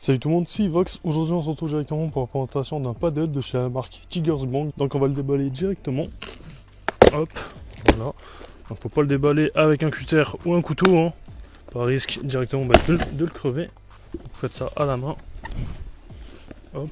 Salut tout le monde, c'est Vox. Aujourd'hui on se retrouve directement pour la présentation d'un paddle de chez la marque Tigers Bang. Donc on va le déballer directement. Hop, voilà. Donc faut pas le déballer avec un cutter ou un couteau, hein. Par risque directement de le crever. Vous faites ça à la main. Hop.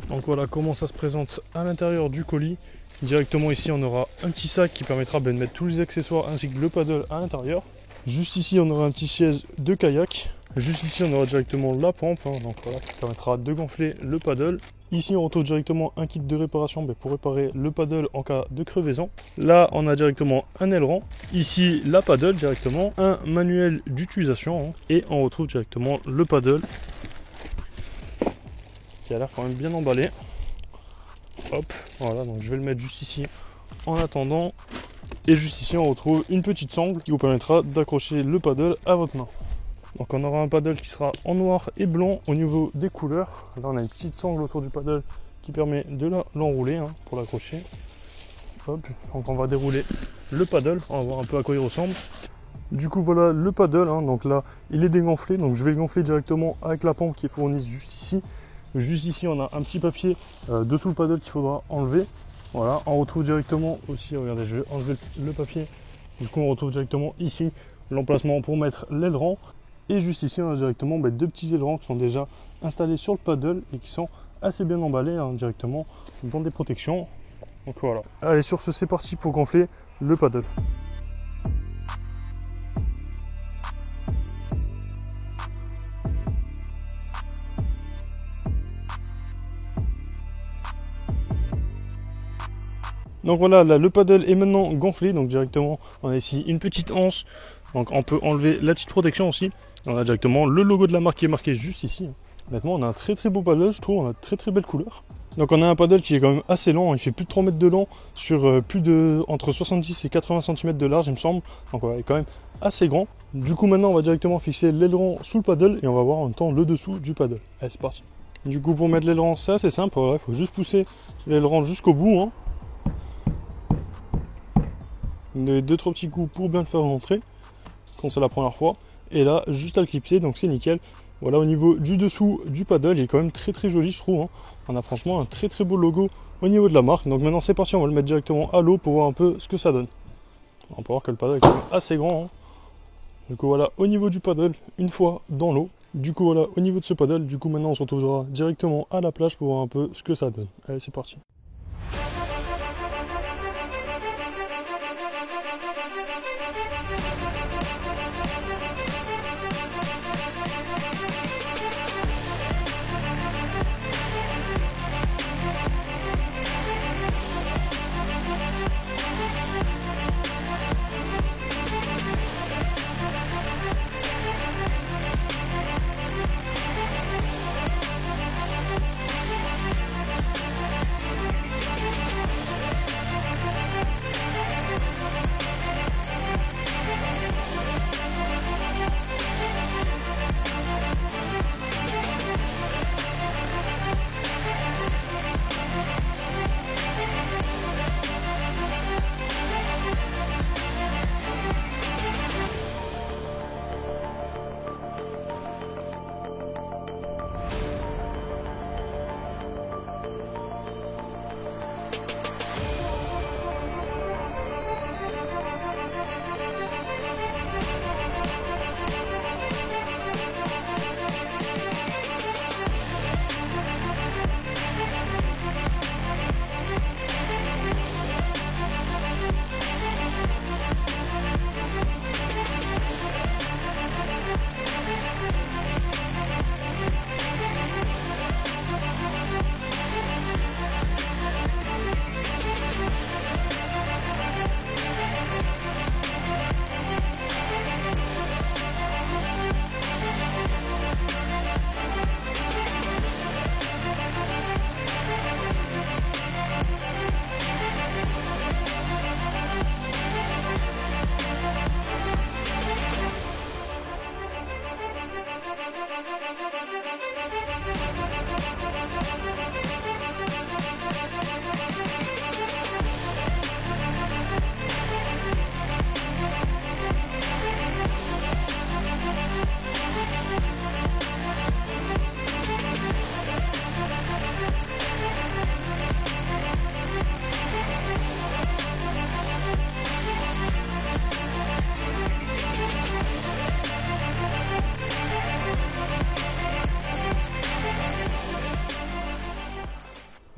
Donc voilà comment ça se présente à l'intérieur du colis. Directement ici on aura un petit sac qui permettra de mettre tous les accessoires ainsi que le paddle à l'intérieur. Juste ici on aura un petit siège de kayak. Juste ici on aura directement la pompe, hein, donc voilà, qui permettra de gonfler le paddle. Ici on retrouve directement un kit de réparation pour réparer le paddle en cas de crevaison. Là on a directement un aileron. Ici la paddle directement, un manuel d'utilisation, hein, et on retrouve directement le paddle qui a l'air quand même bien emballé. Hop, voilà, donc je vais le mettre juste ici en attendant. Et juste ici on retrouve une petite sangle qui vous permettra d'accrocher le paddle à votre main. Donc on aura un paddle qui sera en noir et blanc au niveau des couleurs. Là on a une petite sangle autour du paddle qui permet de l'enrouler, hein, pour l'accrocher. Hop, donc on va dérouler le paddle, on va voir un peu à quoi il ressemble. Du coup voilà le paddle, hein, donc là il est dégonflé, donc je vais le gonfler directement avec la pompe qui est fournie juste ici. Juste ici on a un petit papier dessous le paddle qu'il faudra enlever. Voilà, on retrouve directement aussi, regardez, je vais enlever le papier. Du coup, on retrouve directement ici l'emplacement pour mettre l'aileron. Et juste ici, on a directement deux petits ailerons qui sont déjà installés sur le paddle et qui sont assez bien emballés, hein, directement dans des protections. Donc voilà. Allez, sur ce, c'est parti pour gonfler le paddle. Donc voilà, là, le paddle est maintenant gonflé, donc directement on a ici une petite anse, donc on peut enlever la petite protection aussi. On a directement le logo de la marque qui est marqué juste ici. Honnêtement on a un très très beau paddle, je trouve, on a de très belle couleur. Donc on a un paddle qui est quand même assez long, il fait plus de 3 mètres de long sur entre 70 et 80 cm de large il me semble. Donc voilà, il est quand même assez grand. Du coup maintenant on va directement fixer l'aileron sous le paddle et on va voir en même temps le dessous du paddle. Allez, c'est parti. Du coup pour mettre l'aileron c'est assez simple, il faut juste pousser l'aileron jusqu'au bout, hein. 2-3 petits coups pour bien le faire rentrer quand c'est la première fois, et là juste à le clipser, donc c'est nickel. Voilà, au niveau du dessous du paddle il est quand même très joli, je trouve, hein. On a franchement un très beau logo au niveau de la marque. Donc maintenant c'est parti, on va le mettre directement à l'eau pour voir un peu ce que ça donne. On peut voir que le paddle est quand même assez grand, hein. Du coup voilà, au niveau du paddle, une fois dans l'eau. Du coup voilà, au niveau de ce paddle, du coup maintenant on se retrouvera directement à la plage pour voir un peu ce que ça donne. Allez, c'est parti.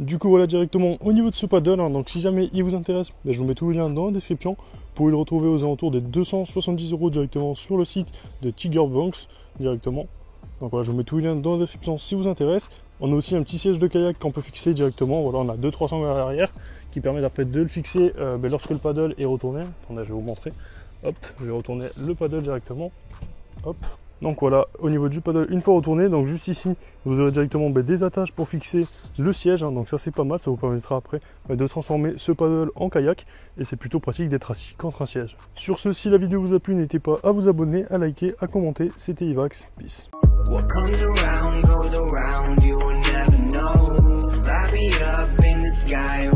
Du coup voilà directement au niveau de ce paddle, hein, donc si jamais il vous intéresse, je vous mets tous les liens dans la description. Vous pouvez le retrouver aux alentours des 270 € directement sur le site de Tiger Banks directement. Donc voilà, je vous mets tous les liens dans la description si vous intéresse. On a aussi un petit siège de kayak qu'on peut fixer directement. Voilà, on a 2-3 angles à l'arrière qui permettent après de le fixer lorsque le paddle est retourné. Attendez, je vais vous montrer. Hop, je vais retourner le paddle directement. Hop. Donc voilà, au niveau du paddle, une fois retourné, donc juste ici, vous aurez directement des attaches pour fixer le siège. Hein, donc ça c'est pas mal, ça vous permettra après de transformer ce paddle en kayak. Et c'est plutôt pratique d'être assis contre un siège. Sur ce, si la vidéo vous a plu, n'hésitez pas à vous abonner, à liker, à commenter. C'était Ivax, peace. What comes around goes around, you will never know. Light me up in the sky.